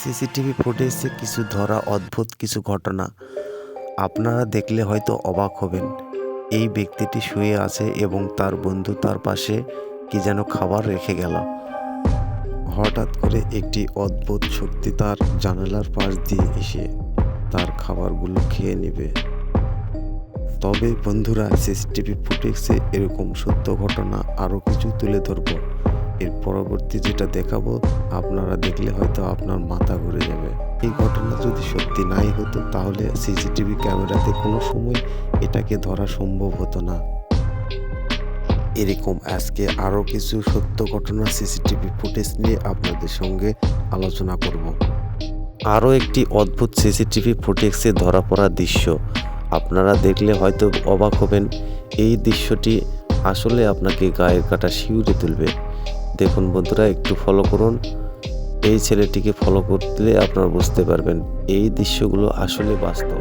CCTV ফুটেজে কিছু ধরা অদ্ভুত কিছু ঘটনা আপনারা দেখলে হয়তো অবাক হবেন। এই ব্যক্তিটি শুয়ে আছে এবং তার বন্ধু তার পাশে কি যেন খাবার রেখে গেল। হঠাৎ করে একটি অদ্ভুত শক্তি তার জানালার পাশ দিয়ে এসে তার খাবারগুলো খেয়ে নেবে। তবে বন্ধুরা, সিসিটিভি ফুটেজে এরকম সত্য ঘটনা আরও কিছু তুলে ধরবো। এর পরবর্তী যেটা দেখাবো, আপনারা দেখলে হয়তো আপনার মাথা ঘুরে যাবে। এই ঘটনা যদি সত্যি নাই হতো তাহলে সিসিটিভি ক্যামেরাতে কোনো সময় এটাকে ধরা সম্ভব হতো না। এরকম আজকে আরও কিছু সত্য ঘটনা সিসিটিভি ফুটেজ নিয়ে আপনাদের সঙ্গে আলোচনা করব। আরও একটি অদ্ভুত সিসিটিভি ফুটেজে ধরা পড়া দৃশ্য আপনারা দেখলে হয়তো অবাক হবেন। এই দৃশ্যটি আসলে আপনাকে গায়ের কাটা শিউরে তুলবে। দেখুন বন্ধুরা, একটু ফলো করুন। এই ছেলেটিকে ফলো করলে আপনারা বুঝতে পারবেন এই দৃশ্যগুলো আসলে বাস্তব।